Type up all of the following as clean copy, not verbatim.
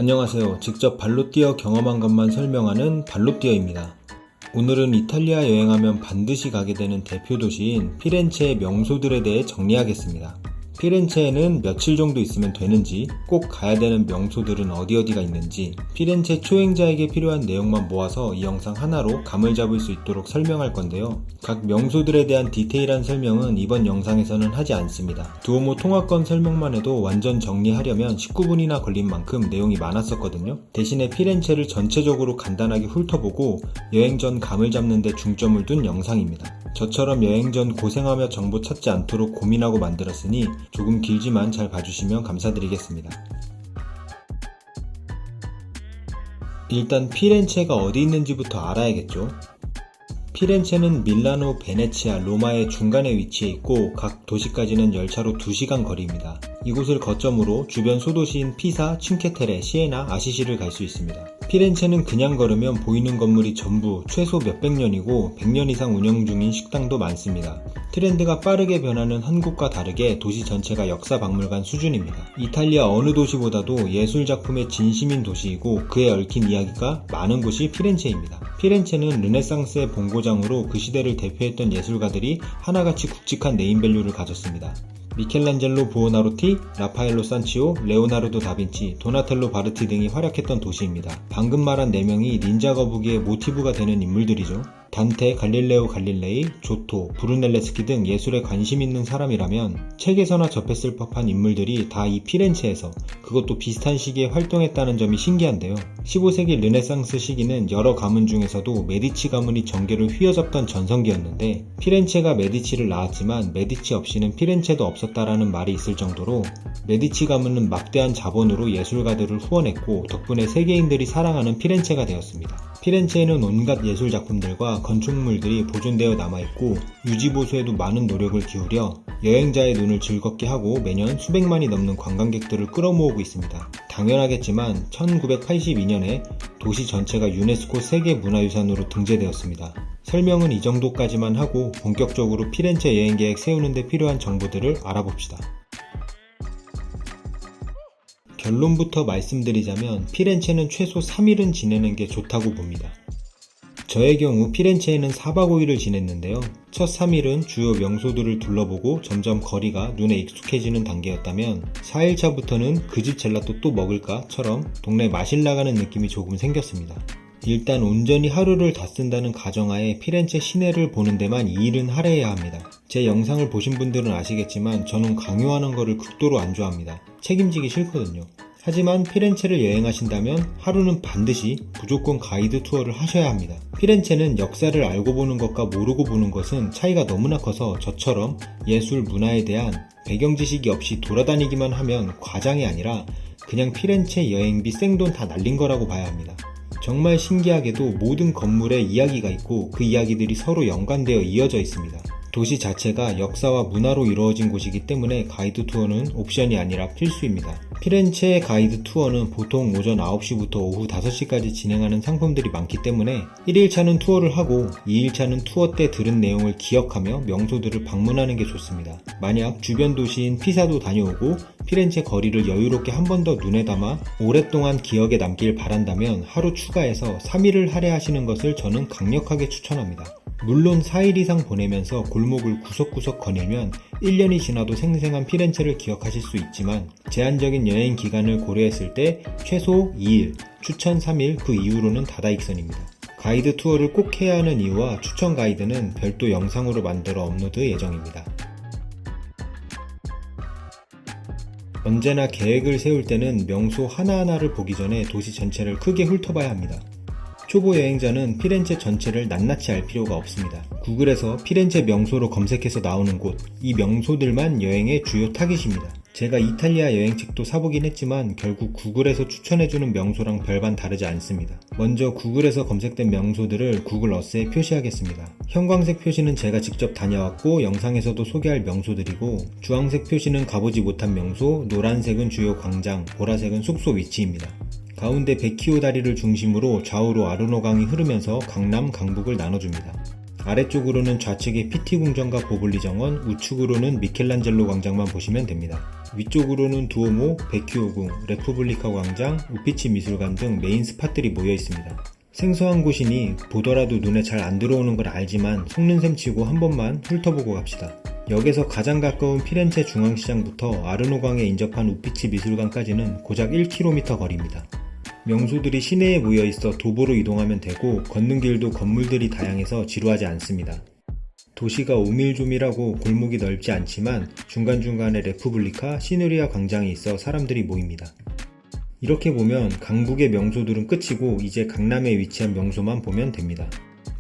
안녕하세요. 직접 발로 뛰어 경험한 것만 설명하는 발로 뛰어입니다. 오늘은 이탈리아 여행하면 반드시 가게 되는 대표 도시인 피렌체의 명소들에 대해 정리하겠습니다. 피렌체에는 며칠 정도 있으면 되는지, 꼭 가야 되는 명소들은 어디가 있는지, 피렌체 초행자에게 필요한 내용만 모아서 이 영상 하나로 감을 잡을 수 있도록 설명할 건데요. 각 명소들에 대한 디테일한 설명은 이번 영상에서는 하지 않습니다. 두오모 통화권 설명만 해도 완전 정리하려면 19분이나 걸린 만큼 내용이 많았었거든요. 대신에 피렌체를 전체적으로 간단하게 훑어보고 여행 전 감을 잡는 데 중점을 둔 영상입니다. 저처럼 여행 전 고생하며 정보 찾지 않도록 고민하고 만들었으니 조금 길지만 잘 봐주시면 감사드리겠습니다. 일단 피렌체가 어디 있는지부터 알아야겠죠. 피렌체는 밀라노, 베네치아, 로마의 중간에 위치해 있고 각 도시까지는 열차로 2시간 거리입니다. 이곳을 거점으로 주변 소도시인 피사, 칭케테레, 시에나, 아시시를 갈 수 있습니다. 피렌체는 그냥 걸으면 보이는 건물이 전부 최소 몇백 년이고 100년 이상 운영 중인 식당도 많습니다. 트렌드가 빠르게 변하는 한국과 다르게 도시 전체가 역사 박물관 수준입니다. 이탈리아 어느 도시보다도 예술작품의 진심인 도시이고 그에 얽힌 이야기가 많은 곳이 피렌체입니다. 피렌체는 르네상스의 본고장으로 그 시대를 대표했던 예술가들이 하나같이 굵직한 네임밸류를 가졌습니다. 미켈란젤로 부오나로티, 라파엘로 산치오, 레오나르도 다빈치, 도나텔로 바르티 등이 활약했던 도시입니다. 방금 말한 4명이 닌자 거북이의 모티브가 되는 인물들이죠. 단테, 갈릴레오 갈릴레이, 조토, 브루넬레스키 등 예술에 관심 있는 사람이라면 책에서나 접했을 법한 인물들이 다 이 피렌체에서, 그것도 비슷한 시기에 활동했다는 점이 신기한데요. 15세기 르네상스 시기는 여러 가문 중에서도 메디치 가문이 정계를 휘어잡던 전성기였는데 피렌체가 메디치를 낳았지만 메디치 없이는 피렌체도 없었다라는 말이 있을 정도로 메디치 가문은 막대한 자본으로 예술가들을 후원했고 덕분에 세계인들이 사랑하는 피렌체가 되었습니다. 피렌체에는 온갖 예술 작품들과 건축물들이 보존되어 남아있고 유지보수에도 많은 노력을 기울여 여행자의 눈을 즐겁게 하고 매년 수백만이 넘는 관광객들을 끌어모으고 있습니다. 당연하겠지만 1982년에 도시 전체가 유네스코 세계문화유산으로 등재되었습니다. 설명은 이 정도까지만 하고 본격적으로 피렌체 여행 계획 세우는데 필요한 정보들을 알아봅시다. 결론부터 말씀드리자면 피렌체는 최소 3일은 지내는 게 좋다고 봅니다. 저의 경우 피렌체에는 4박 5일을 지냈는데요. 첫 3일은 주요 명소들을 둘러보고 점점 거리가 눈에 익숙해지는 단계였다면 4일차부터는 그 집 젤라또 또 먹을까?처럼 동네 마실 나가는 느낌이 조금 생겼습니다. 일단 온전히 하루를 다 쓴다는 가정하에 피렌체 시내를 보는 데만 2일은 할애해야 합니다. 제 영상을 보신 분들은 아시겠지만 저는 강요하는 거를 극도로 안 좋아합니다. 책임지기 싫거든요. 하지만 피렌체를 여행하신다면 하루는 반드시 무조건 가이드 투어를 하셔야 합니다. 피렌체는 역사를 알고 보는 것과 모르고 보는 것은 차이가 너무나 커서 저처럼 예술, 문화에 대한 배경 지식이 없이 돌아다니기만 하면 과장이 아니라 그냥 피렌체 여행비 생돈 다 날린 거라고 봐야 합니다. 정말 신기하게도 모든 건물에 이야기가 있고 그 이야기들이 서로 연관되어 이어져 있습니다. 도시 자체가 역사와 문화로 이루어진 곳이기 때문에 가이드 투어는 옵션이 아니라 필수입니다. 피렌체의 가이드 투어는 보통 오전 9시부터 오후 5시까지 진행하는 상품들이 많기 때문에 1일차는 투어를 하고 2일차는 투어 때 들은 내용을 기억하며 명소들을 방문하는 게 좋습니다. 만약 주변 도시인 피사도 다녀오고 피렌체 거리를 여유롭게 한 번 더 눈에 담아 오랫동안 기억에 남길 바란다면 하루 추가해서 3일을 할애하시는 것을 저는 강력하게 추천합니다. 물론 4일 이상 보내면서 골목을 구석구석 거닐면 1년이 지나도 생생한 피렌체를 기억하실 수 있지만 제한적인 여행 기간을 고려했을 때 최소 2일, 추천 3일, 그 이후로는 다다익선입니다. 가이드 투어를 꼭 해야 하는 이유와 추천 가이드는 별도 영상으로 만들어 업로드 예정입니다. 언제나 계획을 세울 때는 명소 하나하나를 보기 전에 도시 전체를 크게 훑어봐야 합니다. 초보 여행자는 피렌체 전체를 낱낱이 알 필요가 없습니다. 구글에서 피렌체 명소로 검색해서 나오는 곳, 이 명소들만 여행의 주요 타깃입니다. 제가 이탈리아 여행책도 사보긴 했지만 결국 구글에서 추천해주는 명소랑 별반 다르지 않습니다. 먼저 구글에서 검색된 명소들을 구글 어스에 표시하겠습니다. 형광색 표시는 제가 직접 다녀왔고 영상에서도 소개할 명소들이고 주황색 표시는 가보지 못한 명소, 노란색은 주요 광장, 보라색은 숙소 위치입니다. 가운데 베키오 다리를 중심으로 좌우로 아르노 강이 흐르면서 강남, 강북을 나눠줍니다. 아래쪽으로는 좌측의 피티 궁전과 보블리 정원, 우측으로는 미켈란젤로 광장만 보시면 됩니다. 위쪽으로는 두오모, 베큐오궁, 레푸블리카 광장, 우피치 미술관 등 메인 스팟들이 모여 있습니다. 생소한 곳이니 보더라도 눈에 잘 안 들어오는 걸 알지만 속는 셈 치고 한 번만 훑어보고 갑시다. 역에서 가장 가까운 피렌체 중앙시장부터 아르노강에 인접한 우피치 미술관까지는 고작 1km 거리입니다. 명소들이 시내에 모여 있어 도보로 이동하면 되고 걷는 길도 건물들이 다양해서 지루하지 않습니다. 도시가 오밀조밀하고 골목이 넓지 않지만 중간중간에 레푸블리카, 시누리아 광장이 있어 사람들이 모입니다. 이렇게 보면 강북의 명소들은 끝이고 이제 강남에 위치한 명소만 보면 됩니다.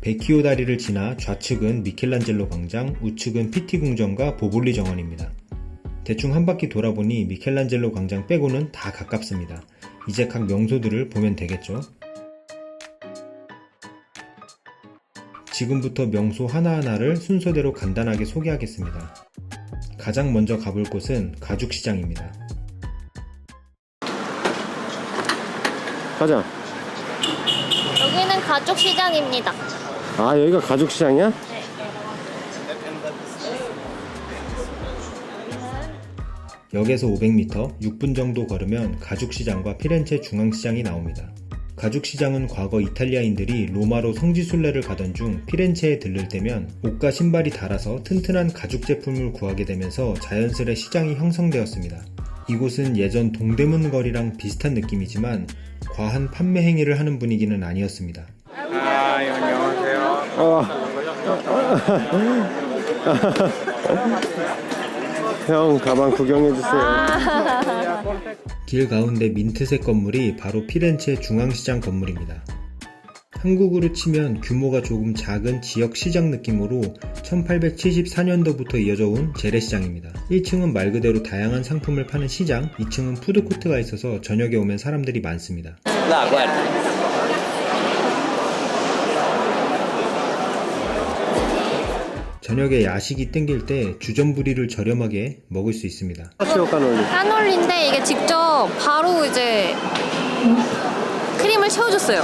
베키오 다리를 지나 좌측은 미켈란젤로 광장, 우측은 피티 궁전과 보볼리 정원입니다. 대충 한 바퀴 돌아보니 미켈란젤로 광장 빼고는 다 가깝습니다. 이제 각 명소들을 보면 되겠죠? 지금부터 명소 하나하나를 순서대로 간단하게 소개하겠습니다. 가장 먼저 가볼 곳은 가죽시장입니다. 가자. 여기는 가죽시장입니다. 아, 여기가 가죽시장이야? 네. 역에서 500m, 6분 정도 걸으면 가죽시장과 피렌체 중앙시장이 나옵니다. 가죽시장은 과거 이탈리아인들이 로마로 성지순례를 가던 중 피렌체에 들를 때면 옷과 신발이 닳아서 튼튼한 가죽 제품을 구하게 되면서 자연스레 시장이 형성되었습니다. 이곳은 예전 동대문 거리랑 비슷한 느낌이지만 과한 판매 행위를 하는 분위기는 아니었습니다. 안녕하세요. 형, 가방 구경해주세요. 길 가운데 민트색 건물이 바로 피렌체 중앙시장 건물입니다. 한국으로 치면 규모가 조금 작은 지역 시장 느낌으로 1874년도부터 이어져 온 재래시장입니다. 1층은 말 그대로 다양한 상품을 파는 시장, 2층은 푸드코트가 있어서 저녁에 오면 사람들이 많습니다. 저녁에 야식이 땡길 때 주전부리를 저렴하게 먹을 수 있습니다. 까놀리인데 이게 직접 바로 이제 크림을 채워줬어요.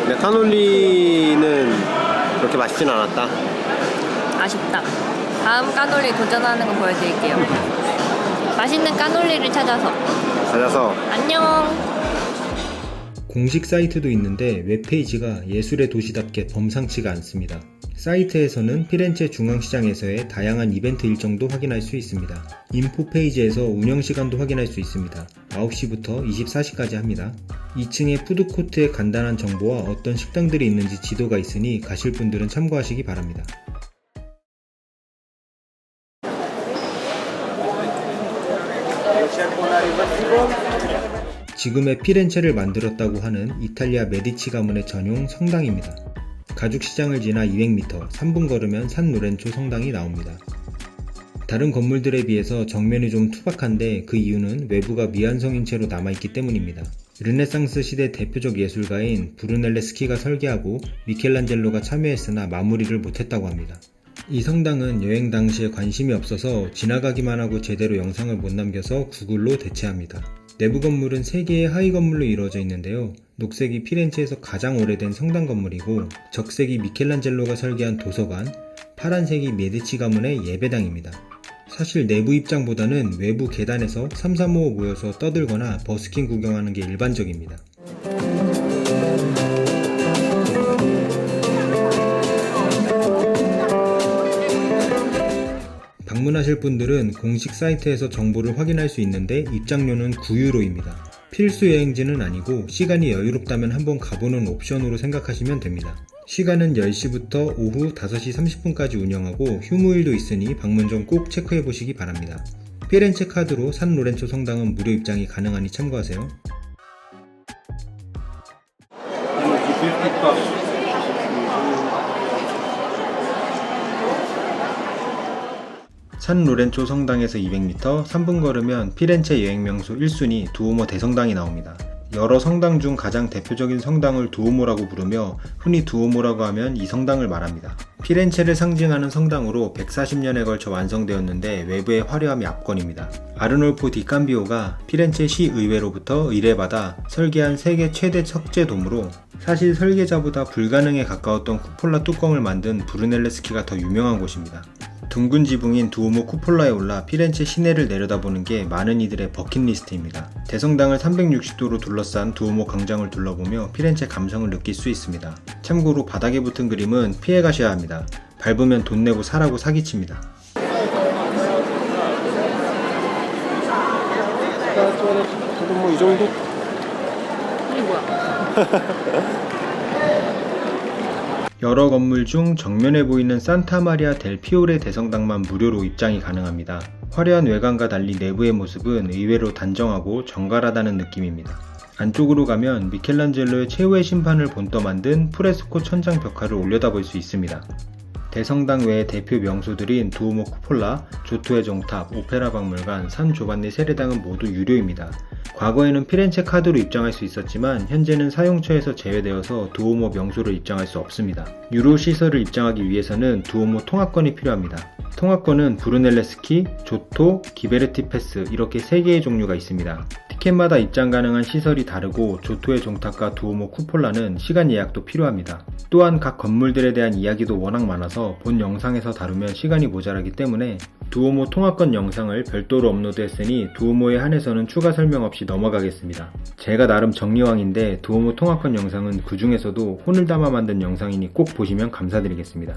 근데 카놀리는 그렇게 맛있진 않았다. 아쉽다. 다음 까놀리 도전하는 거 보여드릴게요. 맛있는 까놀리를 찾아서. 안녕. 공식 사이트도 있는데 웹페이지가 예술의 도시답게 범상치가 않습니다. 사이트에서는 피렌체 중앙시장에서의 다양한 이벤트 일정도 확인할 수 있습니다. 인포 페이지에서 운영시간도 확인할 수 있습니다. 9시부터 24시까지 합니다. 2층에 푸드코트의 간단한 정보와 어떤 식당들이 있는지 지도가 있으니 가실 분들은 참고하시기 바랍니다. 지금의 피렌체를 만들었다고 하는 이탈리아 메디치 가문의 전용 성당입니다. 가죽시장을 지나 200m, 3분 걸으면 산 로렌초 성당이 나옵니다. 다른 건물들에 비해서 정면이 좀 투박한데 그 이유는 외부가 미완성인 채로 남아있기 때문입니다. 르네상스 시대 대표적 예술가인 브루넬레스키가 설계하고 미켈란젤로가 참여했으나 마무리를 못했다고 합니다. 이 성당은 여행 당시에 관심이 없어서 지나가기만 하고 제대로 영상을 못 남겨서 구글로 대체합니다. 내부 건물은 3개의 하위 건물로 이루어져 있는데요. 녹색이 피렌체에서 가장 오래된 성당 건물이고 적색이 미켈란젤로가 설계한 도서관, 파란색이 메디치 가문의 예배당입니다. 사실 내부 입장보다는 외부 계단에서 3, 4, 5 모여서 떠들거나 버스킹 구경하는 게 일반적입니다. 방문하실 분들은 공식 사이트에서 정보를 확인할 수 있는데 입장료는 9유로입니다. 필수 여행지는 아니고 시간이 여유롭다면 한번 가보는 옵션으로 생각하시면 됩니다. 시간은 10시부터 오후 5시 30분까지 운영하고 휴무일도 있으니 방문 전 꼭 체크해 보시기 바랍니다. 피렌체 카드로 산 로렌초 성당은 무료 입장이 가능하니 참고하세요. 산 로렌초 성당에서 200m, 3분 걸으면 피렌체 여행명소 1순위 두오모 대성당이 나옵니다. 여러 성당 중 가장 대표적인 성당을 두오모라고 부르며 흔히 두오모라고 하면 이 성당을 말합니다. 피렌체를 상징하는 성당으로 140년에 걸쳐 완성되었는데 외부의 화려함이 압권입니다. 아르놀포 디 캄비오가 피렌체 시의회로부터 의뢰받아 설계한 세계 최대 석재돔으로 사실 설계자보다 불가능에 가까웠던 쿠폴라 뚜껑을 만든 브루넬레스키가 더 유명한 곳입니다. 둥근 지붕인 두오모 쿠폴라에 올라 피렌체 시내를 내려다보는 게 많은 이들의 버킷리스트입니다. 대성당을 360도로 둘러싼 두오모 광장을 둘러보며 피렌체 감성을 느낄 수 있습니다. 참고로 바닥에 붙은 그림은 피해 가셔야 합니다. 밟으면 돈 내고 사라고 사기칩니다. 저도 뭐 이 정도? 이게 뭐야? 여러 건물 중 정면에 보이는 산타 마리아 델 피오레 대성당만 무료로 입장이 가능합니다. 화려한 외관과 달리 내부의 모습은 의외로 단정하고 정갈하다는 느낌입니다. 안쪽으로 가면 미켈란젤로의 최후의 심판을 본떠 만든 프레스코 천장 벽화를 올려다볼 수 있습니다. 대성당 외의 대표 명소들인 두오모 쿠폴라, 조토의 종탑, 오페라 박물관, 산 조반네 세례당은 모두 유료입니다. 과거에는 피렌체 카드로 입장할 수 있었지만 현재는 사용처에서 제외되어서 두오모 명소를 입장할 수 없습니다. 유로 시설을 입장하기 위해서는 두오모 통합권이 필요합니다. 통합권은 브루넬레스키, 조토, 기베르티 패스 이렇게 3개의 종류가 있습니다. 티켓마다 입장 가능한 시설이 다르고 조토의 종탑과 두오모 쿠폴라는 시간 예약도 필요합니다. 또한 각 건물들에 대한 이야기도 워낙 많아서 본 영상에서 다루면 시간이 모자라기 때문에 두오모 통합권 영상을 별도로 업로드했으니 두오모에 한해서는 추가 설명 없이 넘어가겠습니다. 제가 나름 정리왕인데 두오모 통합권 영상은 그 중에서도 혼을 담아 만든 영상이니 꼭 보시면 감사드리겠습니다.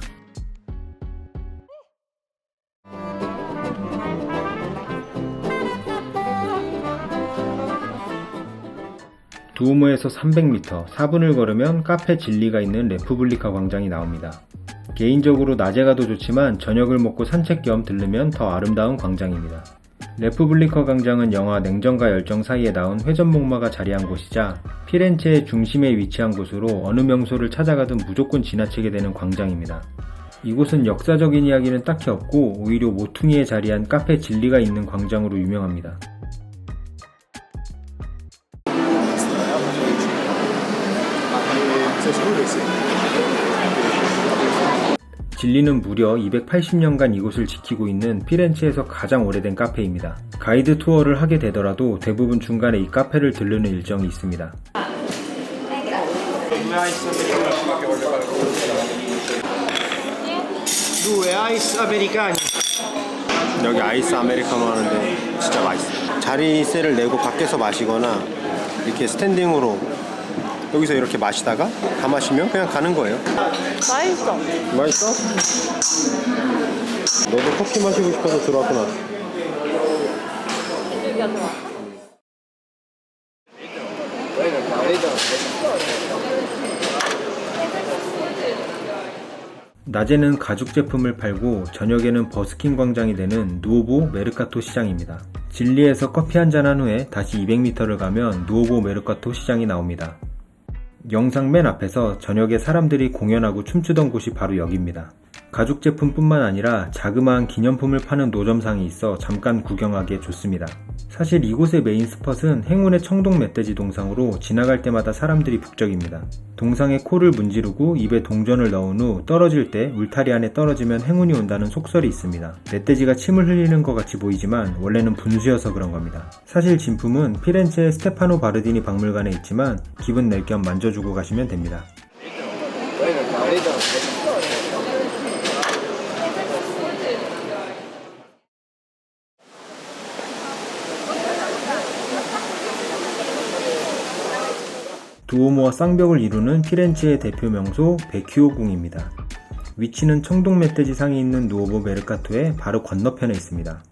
두오모에서 300m, 4분을 걸으면 카페 진리가 있는 레푸블리카 광장이 나옵니다. 개인적으로 낮에 가도 좋지만 저녁을 먹고 산책 겸 들르면 더 아름다운 광장입니다. 레푸블리카 광장은 영화 냉정과 열정 사이에 나온 회전목마가 자리한 곳이자 피렌체의 중심에 위치한 곳으로 어느 명소를 찾아가든 무조건 지나치게 되는 광장입니다. 이곳은 역사적인 이야기는 딱히 없고 오히려 모퉁이에 자리한 카페 진리가 있는 광장으로 유명합니다. 진리는 무려 280년간 이곳을 지키고 있는 피렌체에서 가장 오래된 카페입니다. 가이드 투어를 하게 되더라도 대부분 중간에 이 카페를 들르는 일정이 있습니다. 여기 아이스 아메리카노 하는데 진짜 맛있어요. 자리세를 내고 밖에서 마시거나 이렇게 스탠딩으로 여기서 이렇게 마시다가 다 마시면 그냥 가는 거예요. 맛있어. 맛있어? 너도 커피 마시고 싶어서 들어왔구나. 여기가 좋아. 낮에는 가죽 제품을 팔고 저녁에는 버스킹 광장이 되는 누오보 메르카토 시장입니다. 진리에서 커피 한잔한 후에 다시 200m를 가면 누오보 메르카토 시장이 나옵니다. 영상 맨 앞에서 저녁에 사람들이 공연하고 춤추던 곳이 바로 여기입니다. 가죽 제품뿐만 아니라 자그마한 기념품을 파는 노점상이 있어 잠깐 구경하기에 좋습니다. 사실 이곳의 메인 스폿은 행운의 청동 멧돼지 동상으로 지나갈 때마다 사람들이 북적입니다. 동상에 코를 문지르고 입에 동전을 넣은 후 떨어질 때 울타리 안에 떨어지면 행운이 온다는 속설이 있습니다. 멧돼지가 침을 흘리는 것 같이 보이지만 원래는 분수여서 그런 겁니다. 사실 진품은 피렌체 스테파노 바르디니 박물관에 있지만 기분 낼 겸 만져주고 가시면 됩니다. 두오모와 쌍벽을 이루는 피렌체의 대표 명소 베큐오 궁입니다. 위치는 청동 멧돼지 상이 있는 누오보 메르카토의 바로 건너편에 있습니다.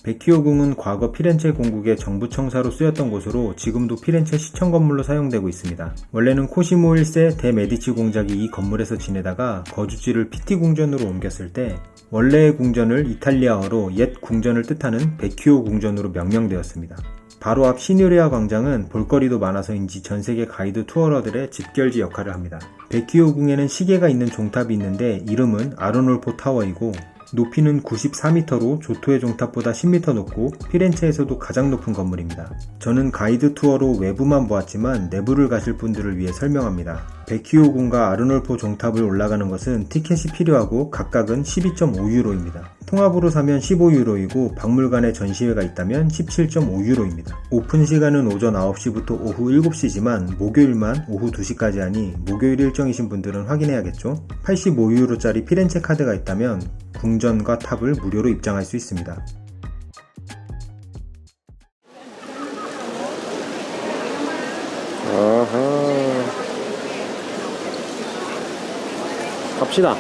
베큐오 궁은 과거 피렌체 공국의 정부 청사로 쓰였던 곳으로 지금도 피렌체 시청 건물로 사용되고 있습니다. 원래는 코시모 1세 대 메디치 공작이 이 건물에서 지내다가 거주지를 피티 궁전으로 옮겼을 때 원래의 궁전을 이탈리아어로 옛 궁전을 뜻하는 베큐오 궁전으로 명명되었습니다. 바로 앞 시뉴리아 광장은 볼거리도 많아서인지 전세계 가이드 투어러들의 집결지 역할을 합니다. 베큐오 궁에는 시계가 있는 종탑이 있는데 이름은 아르놀포 타워이고 높이는 94m로 조토의 종탑보다 10m 높고 피렌체에서도 가장 높은 건물입니다. 저는 가이드 투어로 외부만 보았지만 내부를 가실 분들을 위해 설명합니다. 베키오궁과 아르놀포 종탑을 올라가는 것은 티켓이 필요하고 각각은 12.5유로입니다. 통합으로 사면 15유로이고 박물관에 전시회가 있다면 17.5유로입니다. 오픈 시간은 오전 9시부터 오후 7시지만 목요일만 오후 2시까지 하니 목요일 일정이신 분들은 확인해야겠죠. 85유로짜리 피렌체 카드가 있다면 궁전과 탑을 무료로 입장할 수 있습니다. 아하. 갑시다.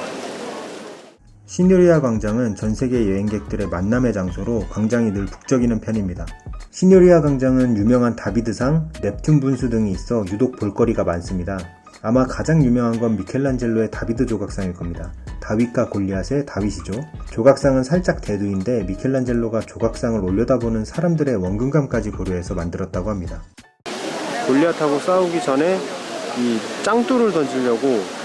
시뇨리아 광장은 전세계 여행객들의 만남의 장소로 광장이 늘 북적이는 편입니다. 시뇨리아 광장은 유명한 다비드상, 넵튠 분수 등이 있어 유독 볼거리가 많습니다. 아마 가장 유명한 건 미켈란젤로의 다비드 조각상일 겁니다. 다윗과 골리앗의 다윗이죠. 조각상은 살짝 대두인데 미켈란젤로가 조각상을 올려다보는 사람들의 원근감까지 고려해서 만들었다고 합니다. 골리앗하고 싸우기 전에 이 짱돌을 던지려고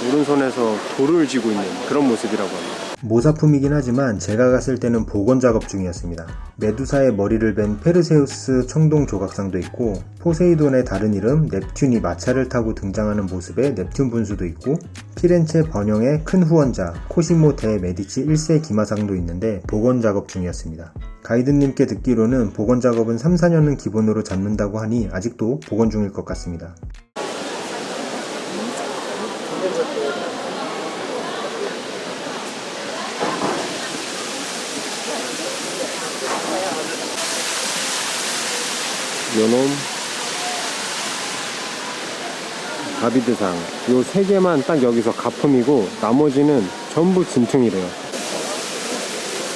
오른손에서 돌을 쥐고 있는 그런 모습이라고 합니다. 모사품이긴 하지만 제가 갔을 때는 복원 작업 중이었습니다. 메두사의 머리를 벤 페르세우스 청동 조각상도 있고 포세이돈의 다른 이름 넵튠이 마차를 타고 등장하는 모습의 넵튠 분수도 있고 피렌체 번영의 큰 후원자 코시모 대 메디치 1세 기마상도 있는데 복원 작업 중이었습니다. 가이드님께 듣기로는 복원 작업은 3-4년은 기본으로 잡는다고 하니 아직도 복원 중일 것 같습니다. 요놈, 다비드상 요 세 개만 딱 여기서 가품이고 나머지는 전부 진퉁이래요.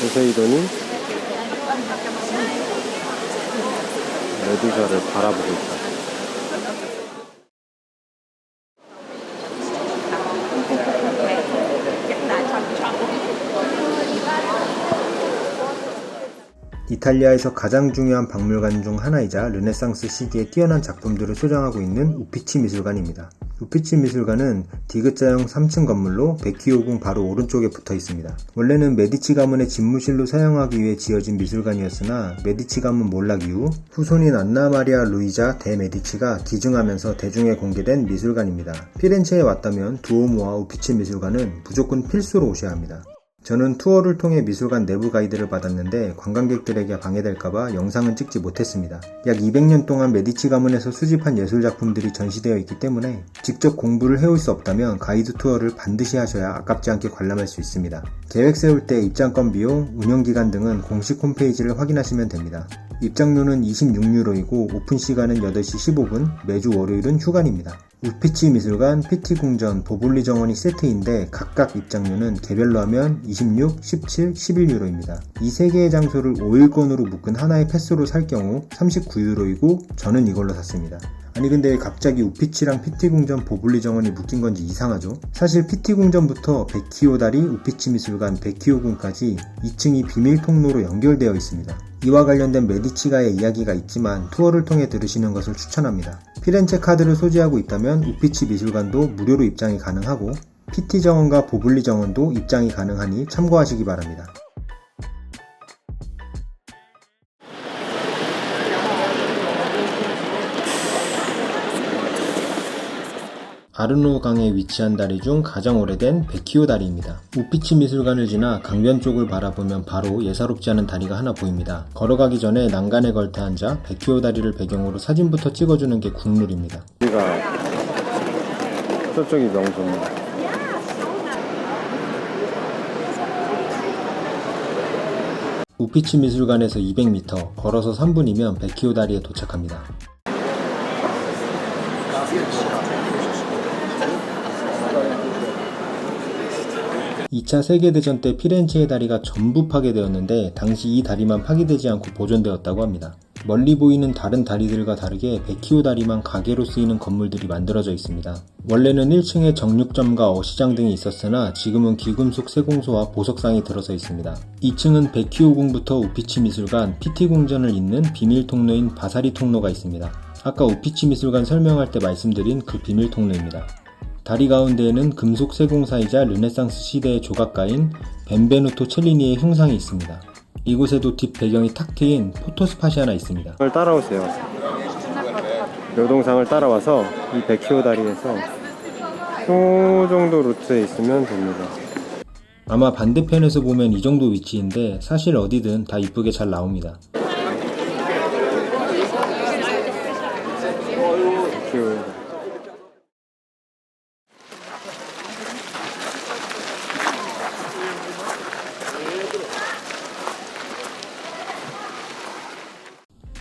포세이돈이 메두사를 바라보고 있다. 이탈리아에서 가장 중요한 박물관 중 하나이자 르네상스 시기에 뛰어난 작품들을 소장하고 있는 우피치 미술관입니다. 우피치 미술관은 디귿자형 3층 건물로 베키오궁 바로 오른쪽에 붙어 있습니다. 원래는 메디치 가문의 집무실로 사용하기 위해 지어진 미술관이었으나 메디치 가문 몰락 이후 후손인 안나 마리아 루이자 데 메디치가 기증하면서 대중에 공개된 미술관입니다. 피렌체에 왔다면 두오모와 우피치 미술관은 무조건 필수로 오셔야 합니다. 저는 투어를 통해 미술관 내부 가이드를 받았는데 관광객들에게 방해될까봐 영상은 찍지 못했습니다. 약 200년 동안 메디치 가문에서 수집한 예술작품들이 전시되어 있기 때문에 직접 공부를 해올 수 없다면 가이드 투어를 반드시 하셔야 아깝지 않게 관람할 수 있습니다. 계획 세울 때 입장권 비용, 운영기간 등은 공식 홈페이지를 확인하시면 됩니다. 입장료는 26유로이고 오픈 시간은 8시 15분, 매주 월요일은 휴관입니다. 우피치 미술관, 피티궁전, 보볼리 정원이 세트인데 각각 입장료는 개별로 하면 26, 17, 11유로입니다. 이 세 개의 장소를 5일권으로 묶은 하나의 패스로 살 경우 39유로이고 저는 이걸로 샀습니다. 아니 근데 갑자기 우피치랑 피티궁전, 보볼리 정원이 묶인 건지 이상하죠? 사실 피티궁전부터 베키오다리, 우피치 미술관, 베키오궁까지 2층이 비밀 통로로 연결되어 있습니다. 이와 관련된 메디치가의 이야기가 있지만 투어를 통해 들으시는 것을 추천합니다. 피렌체 카드를 소지하고 있다면 우피치 미술관도 무료로 입장이 가능하고 피티 정원과 보블리 정원도 입장이 가능하니 참고하시기 바랍니다. 아르노 강에 위치한 다리 중 가장 오래된 베키오 다리입니다. 우피치 미술관을 지나 강변 쪽을 바라보면 바로 예사롭지 않은 다리가 하나 보입니다. 걸어가기 전에 난간에 걸터 앉아 베키오 다리를 배경으로 사진부터 찍어주는 게 국룰입니다. 여기가 저쪽이 명소입니다. 우피치 미술관에서 200m, 걸어서 3분이면 베키오 다리에 도착합니다. 2차 세계대전 때 피렌체의 다리가 전부 파괴되었는데 당시 이 다리만 파괴되지 않고 보존되었다고 합니다. 멀리 보이는 다른 다리들과 다르게 베키오 다리만 가게로 쓰이는 건물들이 만들어져 있습니다. 원래는 1층에 정육점과 어시장 등이 있었으나 지금은 귀금속 세공소와 보석상이 들어서 있습니다. 2층은 베키오궁부터 우피치 미술관, 피티궁전을 잇는 비밀 통로인 바사리 통로가 있습니다. 아까 우피치 미술관 설명할 때 말씀드린 그 비밀 통로입니다. 다리 가운데에는 금속 세공사이자 르네상스 시대의 조각가인 벤베누토 첼리니의 흉상이 있습니다. 이곳에도 뒷 배경이 탁 트인 포토스팟이 하나 있습니다. 이걸 따라오세요. 묘동상을 따라와서 이 베키오 다리에서 요 정도 루트에 있으면 됩니다. 아마 반대편에서 보면 이 정도 위치인데 사실 어디든 다 이쁘게 잘 나옵니다.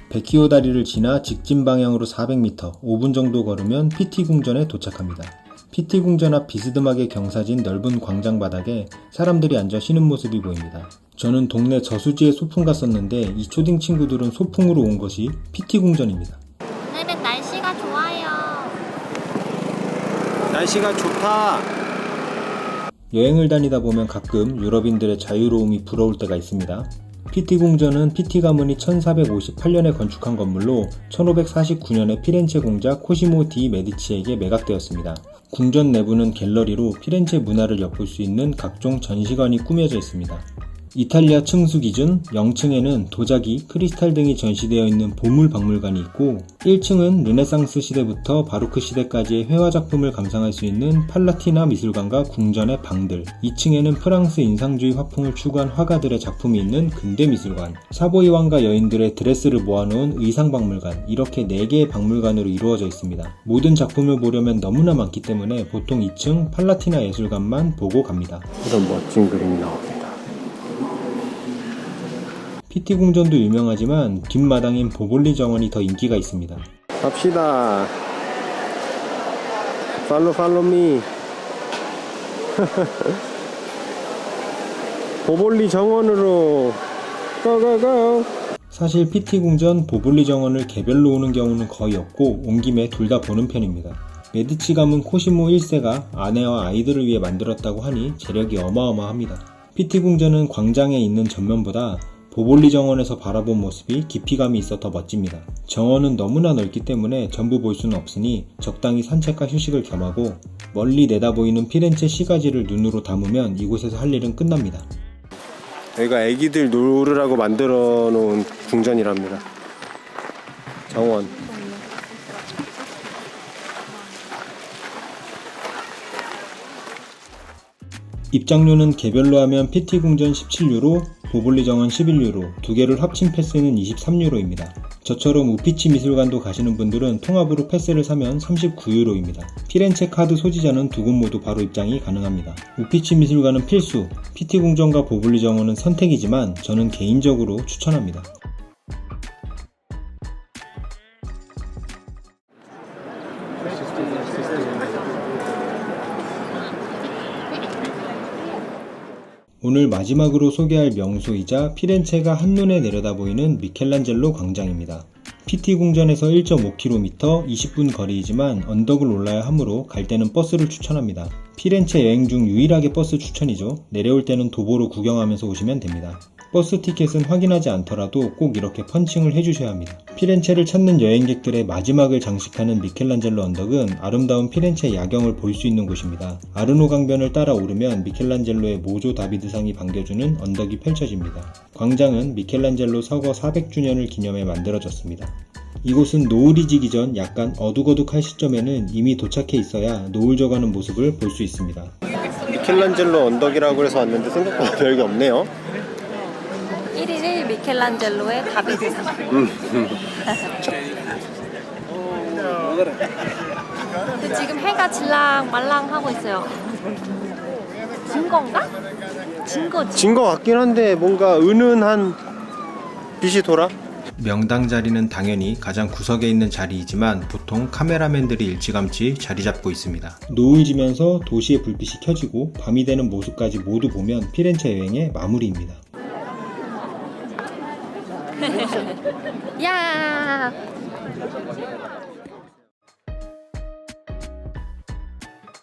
백희호 다리를 지나 직진 방향으로 400m, 5분 정도 걸으면 PT궁전에 도착합니다. PT궁전 앞 비스듬하게 경사진 넓은 광장 바닥에 사람들이 앉아 쉬는 모습이 보입니다. 저는 동네 저수지에 소풍 갔었는데 이 초딩 친구들은 소풍으로 온 것이 PT궁전입니다. 오늘은 날씨가 좋아요. 날씨가 좋다. 여행을 다니다 보면 가끔 유럽인들의 자유로움이 부러울 때가 있습니다. PT궁전은 PT 가문이 1458년에 건축한 건물로 1549년에 피렌체 공자 코시모 디 메디치에게 매각되었습니다. 궁전 내부는 갤러리로 피렌체 문화를 엿볼 수 있는 각종 전시관이 꾸며져 있습니다. 이탈리아 층수 기준 0층에는 도자기, 크리스탈 등이 전시되어 있는 보물 박물관이 있고 1층은 르네상스 시대부터 바로크 시대까지의 회화 작품을 감상할 수 있는 팔라티나 미술관과 궁전의 방들, 2층에는 프랑스 인상주의 화풍을 추구한 화가들의 작품이 있는 근대 미술관, 사보이 왕과 여인들의 드레스를 모아놓은 의상 박물관, 이렇게 4개의 박물관으로 이루어져 있습니다. 모든 작품을 보려면 너무나 많기 때문에 보통 2층 팔라티나 예술관만 보고 갑니다. 이런 멋진 그림이 나옵니다. PT궁전도 유명하지만 뒷마당인 보볼리 정원이 더 인기가 있습니다. 갑시다. 팔로우 미. 보볼리 정원으로 고고고. 사실 PT궁전, 보볼리 정원을 개별로 오는 경우는 거의 없고 온 김에 둘 다 보는 편입니다. 메디치 가문 코시모 1세가 아내와 아이들을 위해 만들었다고 하니 재력이 어마어마합니다. PT궁전은 광장에 있는 전면보다 보볼리 정원에서 바라본 모습이 깊이감이 있어 더 멋집니다. 정원은 너무나 넓기 때문에 전부 볼 수는 없으니 적당히 산책과 휴식을 겸하고 멀리 내다보이는 피렌체 시가지를 눈으로 담으면 이곳에서 할 일은 끝납니다. 여기가 애기들 놀으라고 만들어 놓은 궁전이랍니다. 정원. 입장료는 개별로 하면 PT궁전 17유로, 보볼리 정원 11유로, 두 개를 합친 패스는 23유로입니다. 저처럼 우피치 미술관도 가시는 분들은 통합으로 패스를 사면 39유로입니다. 피렌체 카드 소지자는 두 곳 모두 바로 입장이 가능합니다. 우피치 미술관은 필수, PT궁전과 보볼리 정원은 선택이지만 저는 개인적으로 추천합니다. 오늘 마지막으로 소개할 명소이자 피렌체가 한눈에 내려다보이는 미켈란젤로 광장입니다. PT궁전에서 1.5km, 20분 거리이지만 언덕을 올라야 하므로 갈 때는 버스를 추천합니다. 피렌체 여행 중 유일하게 버스 추천이죠. 내려올 때는 도보로 구경하면서 오시면 됩니다. 버스 티켓은 확인하지 않더라도 꼭 이렇게 펀칭을 해주셔야 합니다. 피렌체를 찾는 여행객들의 마지막을 장식하는 미켈란젤로 언덕은 아름다운 피렌체 야경을 볼 수 있는 곳입니다. 아르노 강변을 따라 오르면 미켈란젤로의 모조 다비드상이 반겨주는 언덕이 펼쳐집니다. 광장은 미켈란젤로 서거 400주년을 기념해 만들어졌습니다. 이곳은 노을이 지기 전 약간 어둑어둑할 시점에는 이미 도착해 있어야 노을 져가는 모습을 볼 수 있습니다. 미켈란젤로 언덕이라고 해서 왔는데 생각보다 별게 없네요. 1일 미켈란젤로의 다비드상. 근데 지금 해가 질랑 말랑 하고 있어요. 진 건가? 진 거지. 진 거 같긴 한데 뭔가 은은한 빛이 돌아? 명당 자리는 당연히 가장 구석에 있는 자리이지만 보통 카메라맨들이 일찌감치 자리 잡고 있습니다. 노을 지면서 도시의 불빛이 켜지고 밤이 되는 모습까지 모두 보면 피렌체 여행의 마무리입니다. 야!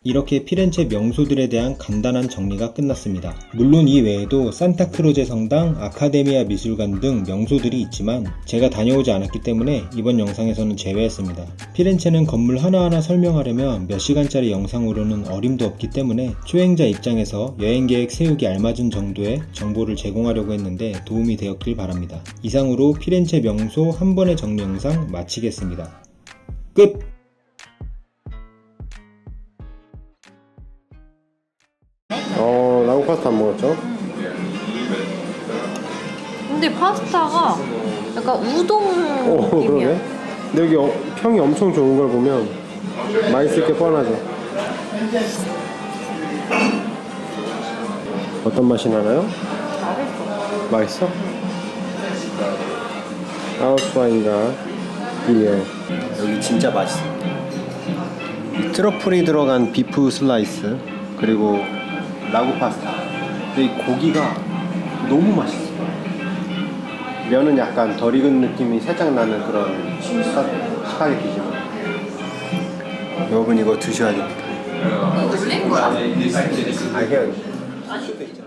이렇게 피렌체 명소들에 대한 간단한 정리가 끝났습니다. 물론 이 외에도 산타크로제 성당, 아카데미아 미술관 등 명소들이 있지만 제가 다녀오지 않았기 때문에 이번 영상에서는 제외했습니다. 피렌체는 건물 하나하나 설명하려면 몇 시간짜리 영상으로는 어림도 없기 때문에 초행자 입장에서 여행계획 세우기 알맞은 정도의 정보를 제공하려고 했는데 도움이 되었길 바랍니다. 이상으로 피렌체 명소 한 번의 정리 영상 마치겠습니다. 끝! 라구 파스타 안 먹었죠? 근데 파스타가 약간 우동 오, 느낌이야. 그러게. 근데 여기 평이 엄청 좋은 걸 보면 맛있을 게 뻔하죠. 어떤 맛이 나나요? 맛있어? 아웃와인과 비어. 여기 진짜 맛있어. 트러플이 들어간 비프 슬라이스 그리고 라구 파스타. 근데 이 고기가 너무 맛있어. 면은 약간 덜 익은 느낌이 살짝 나는 그런 스파게티지만 여러분 이거 드셔야 됩니다. 아 그냥 수도 있잖아.